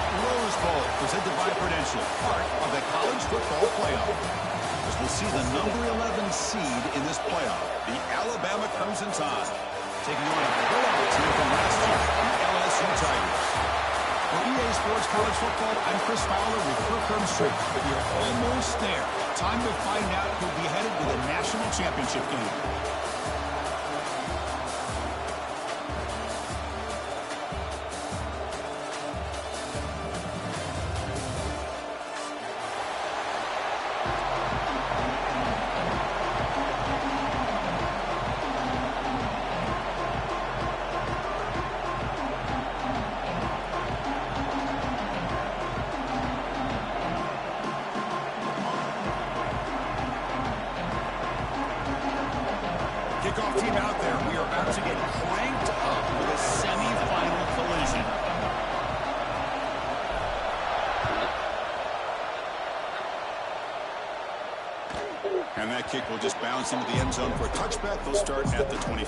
Rose Bowl, presented by Prudential, part of the college football playoff. As we'll see the number 11 seed in this playoff, the Alabama Crimson Tide, taking on a playoff team from last year, the LSU Tigers. For EA Sports College Football, I'm Chris Fowler with Kirk Herbstreit, but you're almost there. Time to find out who'll be headed to the national championship game. Kickoff team out there. We are about to get cranked up with a semi-final collision. And that kick will just bounce into the end zone for a touchback. They'll start at the 20.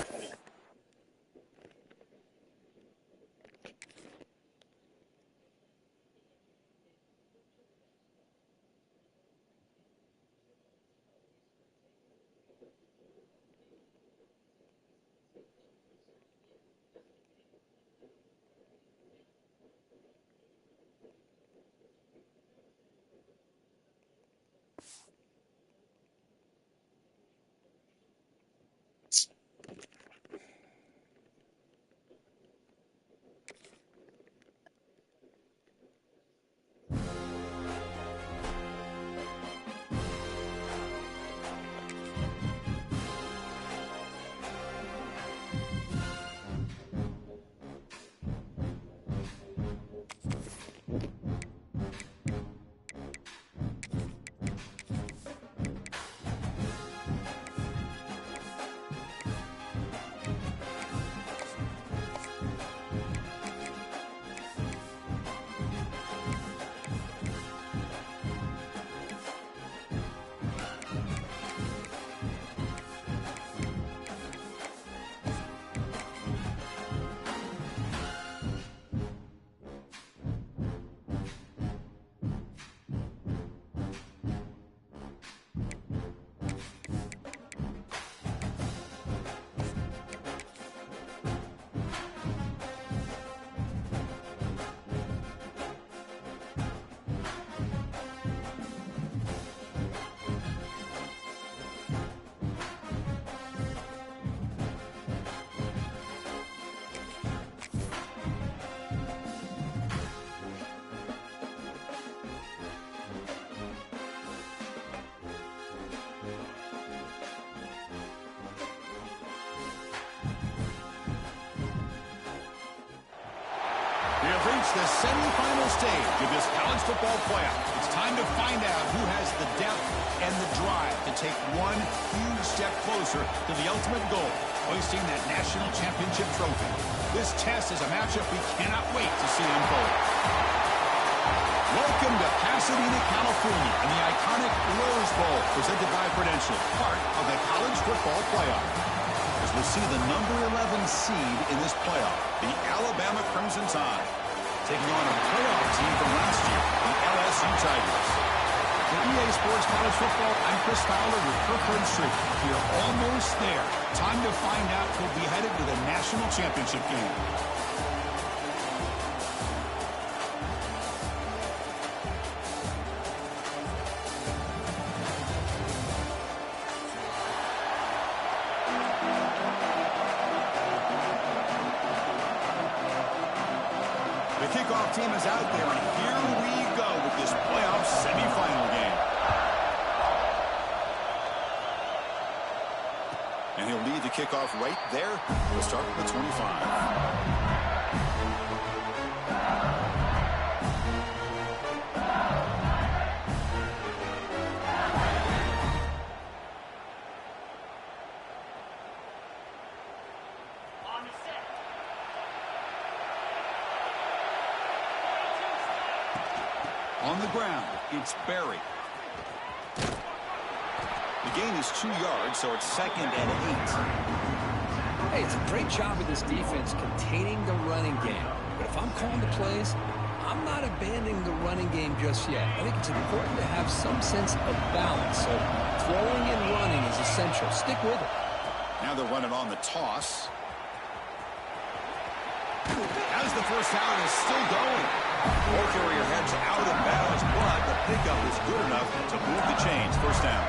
We have reached the semifinal stage of this college football playoff. It's time to find out who has the depth and the drive to take one huge step closer to the ultimate goal, hoisting that national championship trophy. This test is a matchup we cannot wait to see unfold. Welcome to Pasadena, California, and the iconic Rose Bowl, presented by Prudential, part of the college football playoff. As we'll see the number 11 seed in this playoff, the Alabama Crimson Tide, taking on a playoff team from last year, the LSU Tigers. For EA Sports College Football, I'm Chris Fowler with Kirk Herbstreit. We're almost there. Time to find out who'll be headed to the national championship game. The kickoff team is out there, and here we go with this playoff semifinal game. And he'll lead the kickoff right there. We'll start with the 25. On the ground, it's Berry. The gain is 2 yards, so it's 2nd and 8. Hey, it's a great job of this defense containing the running game. But if I'm calling the plays, I'm not abandoning the running game just yet. I think it's important to have some sense of balance. So throwing and running is essential. Stick with it. Now they're running on the toss. As the first down is still going. Ball carrier heads out of bounds, but the pickup is good enough to move the chains. First down.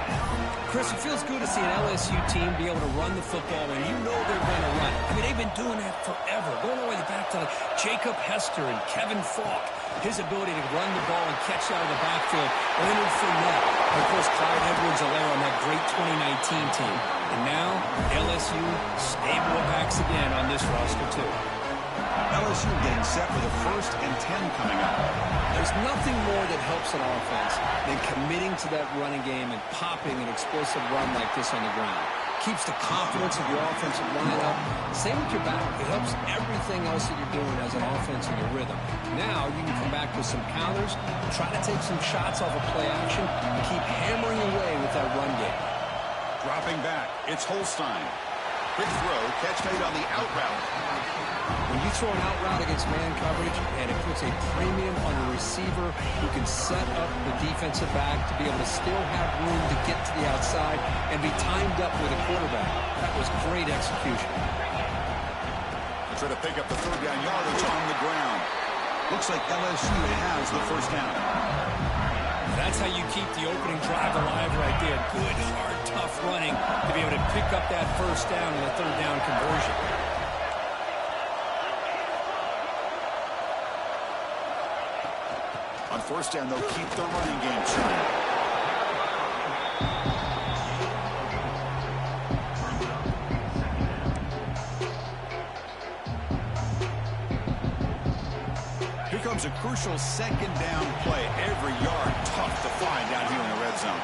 Chris, it feels good to see an LSU team be able to run the football, and you know they're going to run it. I mean, they've been doing that forever, going all the way back to like Jacob Hester and Kevin Falk. His ability to run the ball and catch out of the backfield, Leonard Fournette, and of course Clyde Edwards-Helaire on that great 2019 team. And now LSU stable of backs again on this roster too. LSU getting set for the 1st and 10 coming up. There's nothing more that helps an offense than committing to that running game and popping an explosive run like this on the ground. Keeps the confidence of your offensive line up. Same with your back. It helps everything else that you're doing as an offense in your rhythm. Now you can come back with some counters, try to take some shots off of play action, and keep hammering away with that run game. Dropping back, it's Holstein. Quick throw, catch made on the out route. When you throw an out route against man coverage, and it puts a premium on a receiver who can set up the defensive back to be able to still have room to get to the outside and be timed up with a quarterback. That was great execution. They try to pick up the 3rd down yardage on the ground. Looks like LSU has the first down. That's how you keep the opening drive alive right there. Good, hard, tough running to be able to pick up that first down in the 3rd down conversion. On first down, they'll keep the running game churning. Here comes a crucial 2nd down play. Every yard tough to find down here in the red zone.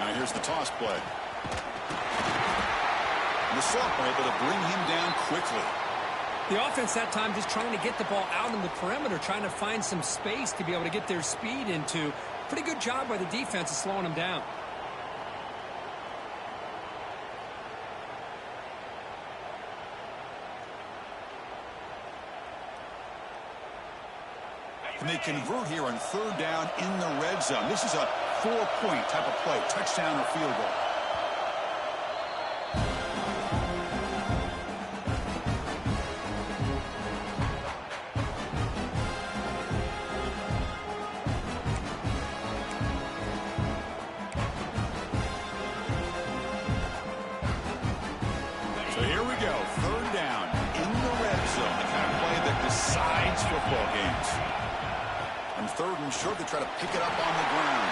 Now here's the toss play. And the sophomore able to bring him down quickly. The offense that time just trying to get the ball out in the perimeter, trying to find some space to be able to get their speed into. Pretty good job by the defense of slowing them down. And they convert here on 3rd down in the red zone. This is a 4-point type of play, touchdown or field goal. So here we go, 3rd down in the red zone, the kind of play that decides football games. On 3rd and short, they try to pick it up on the ground.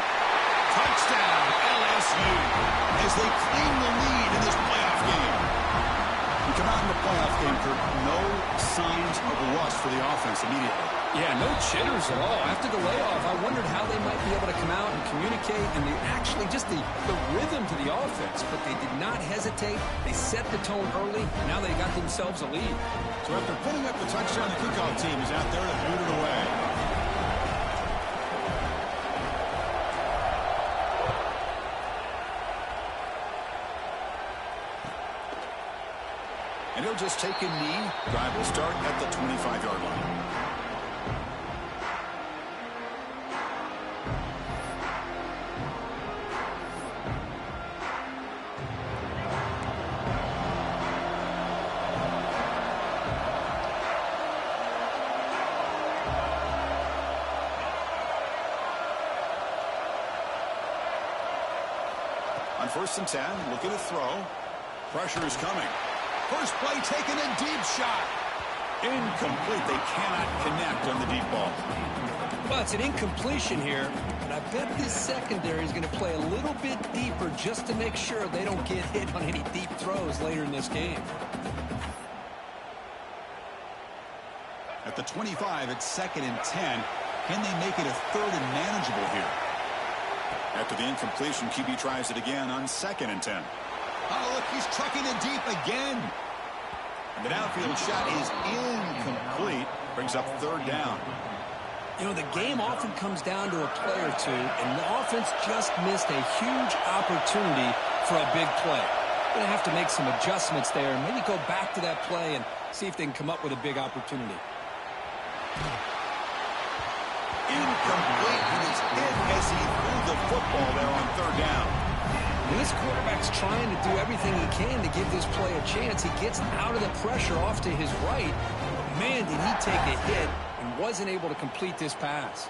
Touchdown, LSU, as they claim the lead in this playoff game. We come out in the playoff game, Kirk, no signs of rust for the offense immediately. Yeah, no jitters at all. After the layoff, I wondered how they might be able to come out and communicate, and actually just the rhythm to the offense. But they did not hesitate. They set the tone early, and now they got themselves a lead. So after putting up the touchdown, the kickoff team is out there to boot it away. And he'll just take a knee. Drive will start at the 25-yard line. On 1st and 10, look at a throw. Pressure is coming. First play taken, a deep shot. Incomplete. They cannot connect on the deep ball. Well, it's an incompletion here, but I bet this secondary is going to play a little bit deeper just to make sure they don't get hit on any deep throws later in this game. At the 25, it's 2nd and 10. Can they make it a 3rd and manageable here? After the incompletion, QB tries it again on 2nd and 10. Oh, look, he's trucking it deep again. And the downfield shot is incomplete. Brings up 3rd down. You know, the game often comes down to a play or two, and the offense just missed a huge opportunity for a big play. Going to have to make some adjustments there and maybe go back to that play and see if they can come up with a big opportunity. Incomplete. He was hit as he threw the football there on third down. And this quarterback's trying to do everything he can to give this play a chance. He gets out of the pressure off to his right. But man, did he take a hit and wasn't able to complete this pass.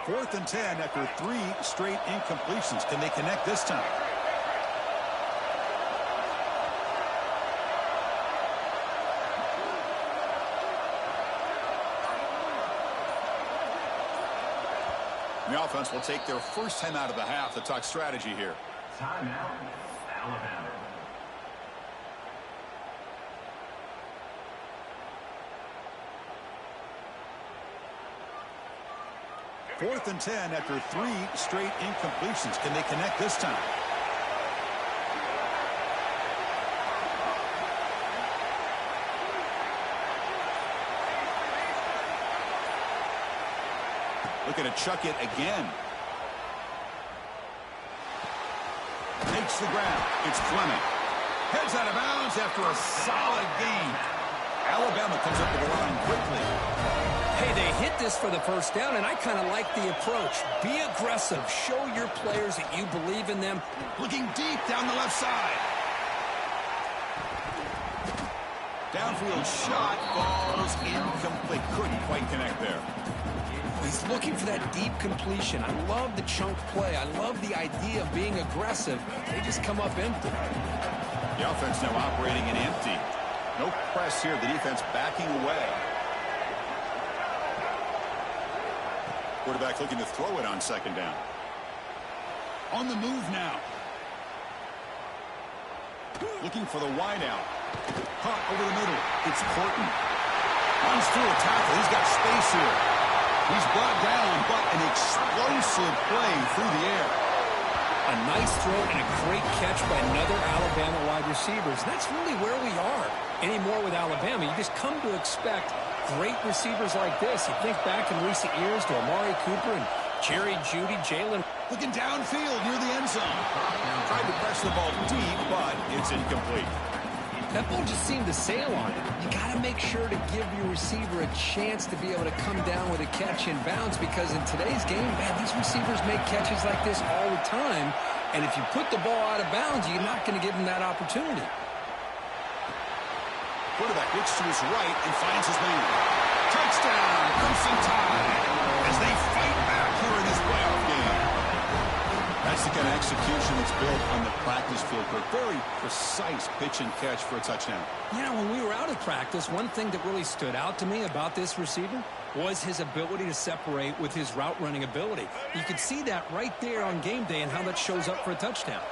Fourth and 10 after 3 straight incompletions. Can they connect this time? The offense will take their first time out of the half to talk strategy here. Timeout, Alabama. Fourth and 10 after 3 straight incompletions. Can they connect this time? Looking to chuck it again. Takes the ground. It's Fleming. Heads out of bounds after a solid gain. Alabama comes up to the line quickly. Hey, they hit this for the first down, and I kind of like the approach. Be aggressive. Show your players that you believe in them. Looking deep down the left side. Downfield shot falls incomplete. Couldn't quite connect there. He's looking for that deep completion. I love the chunk play. I love the idea of being aggressive. They just come up empty. The offense now operating in empty. No press here. The defense backing away. Quarterback looking to throw it on second down. On the move now. Looking for the wideout. Caught over the middle. It's Corton. Runs through a tackle. He's got space here. He's brought down, but an explosive play through the air. A nice throw and a great catch by another Alabama wide receivers. That's really where we are anymore with Alabama. You just come to expect great receivers like this. You think back in recent years to Amari Cooper and Jerry Jeudy, Jalen. Looking downfield near the end zone. Tried to press the ball deep, but it's incomplete. That ball just seemed to sail on it. You got to make sure to give your receiver a chance to be able to come down with a catch in bounds, because in today's game, man, these receivers make catches like this all the time. And if you put the ball out of bounds, you're not going to give them that opportunity. Quarterback looks to his right and finds his man. Touchdown, Crimson Tide, as they fight back here in this playoff game. That's the kind of execution that's built on the practice field. A very precise pitch and catch for a touchdown. Yeah, when we were out of practice, one thing that really stood out to me about this receiver was his ability to separate with his route running ability. You could see that right there on game day and how that shows up for a touchdown.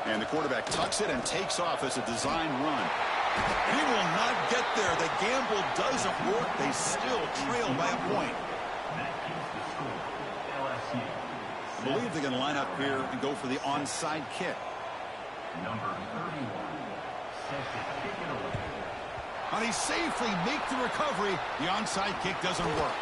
And the quarterback tucks it and takes off as a design run. He will not get there. The gamble doesn't work. They still trail by a point. I believe they're going to line up here and go for the onside kick. Number 31, set to kick it away. And he safely make the recovery. The onside kick doesn't work.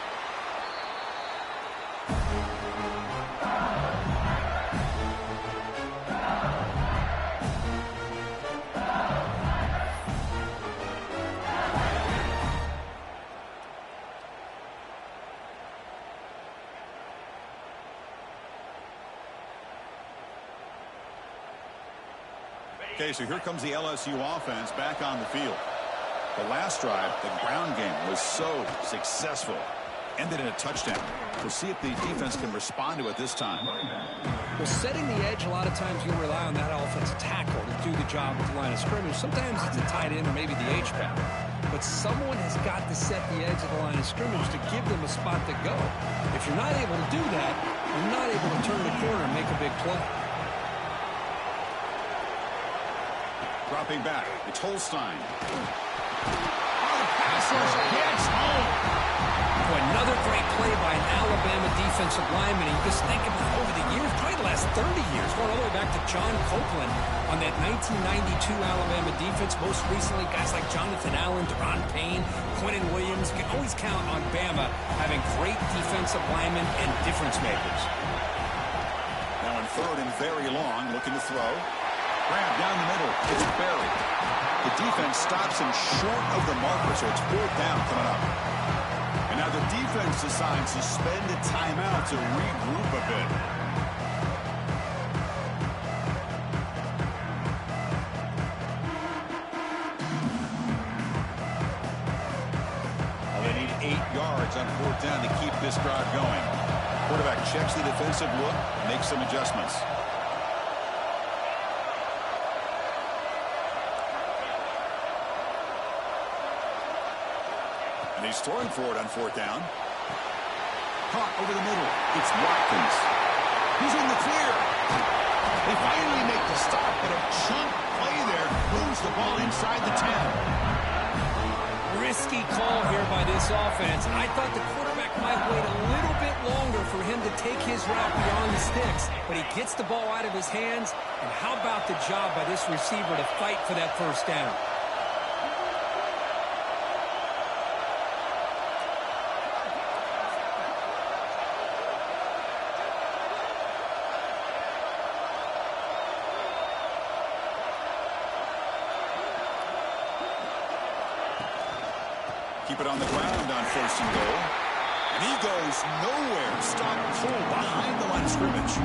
Okay, so here comes the LSU offense back on the field. The last drive, the ground game, was so successful. Ended in a touchdown. We'll see if the defense can respond to it this time. Well, setting the edge, a lot of times you rely on that offensive tackle to do the job with the line of scrimmage. Sometimes it's a tight end or maybe the H-back. But someone has got to set the edge of the line of scrimmage to give them a spot to go. If you're not able to do that, you're not able to turn the corner and make a big play. Dropping back, it's Holstein. Oh, pass rush gets home. another great play by an Alabama defensive lineman. And you just think about over the years, probably the last 30 years, going all the way back to John Copeland on that 1992 Alabama defense. Most recently, guys like Jonathan Allen, Deron Payne, Quentin Williams. You can always count on Bama having great defensive linemen and difference makers. Now in third and very long, looking to throw. Grab down the middle. It's buried. The defense stops him short of the marker, so it's fourth down coming up. And now the defense decides to spend a timeout to regroup a bit. Well, they need 8 yards on fourth down to keep this drive going. Quarterback checks the defensive look, makes some adjustments. And he's throwing for it on fourth down. Caught over the middle. It's Watkins. He's in the clear. They finally make the stop, but a chunk play there moves the ball inside the 10. Risky call here by this offense. I thought the quarterback might wait a little bit longer for him to take his route beyond the sticks, but he gets the ball out of his hands. And how about the job by this receiver to fight for that first down? Keep it on the ground on first and goal. And he goes nowhere. Stop pull behind the line of scrimmage.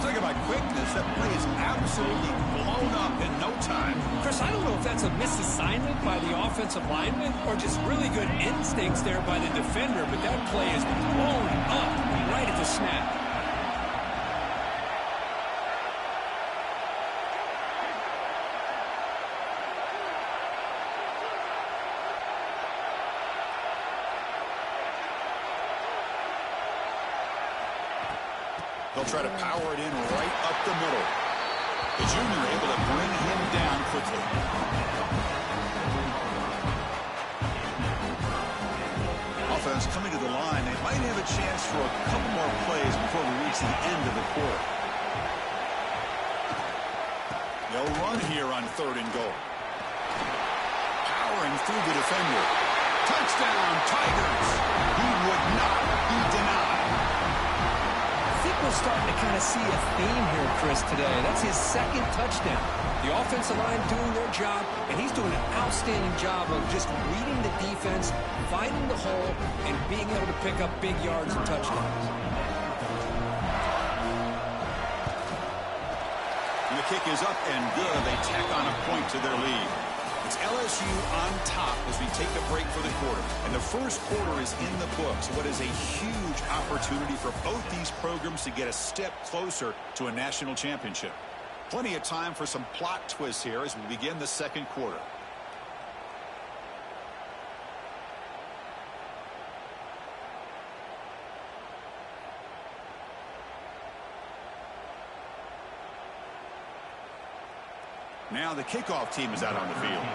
Talk about quickness. That play is absolutely blown up in no time. Chris, I don't know if that's a misassignment by the offensive lineman or just really good instincts there by the defender, but that play is blown up right at the snap. They'll try to power it in right up the middle. The junior able to bring him down quickly. Offense coming to the line. They might have a chance for a couple more plays before we reach the end of the quarter. They'll run here on third and goal. Powering through the defender. Touchdown, Tigers. He would not be denied. I think we're starting to kind of see a theme here, Chris, today. That's his second touchdown. The offensive line doing their job, and he's doing an outstanding job of just reading the defense, finding the hole, and being able to pick up big yards and touchdowns. And the kick is up and good. They tack on a point to their lead. It's LSU on top as we take a break for the quarter. And the first quarter is in the books. What is a huge opportunity for both these programs to get a step closer to a national championship. Plenty of time for some plot twists here as we begin the second quarter. Now the kickoff team is out on the field.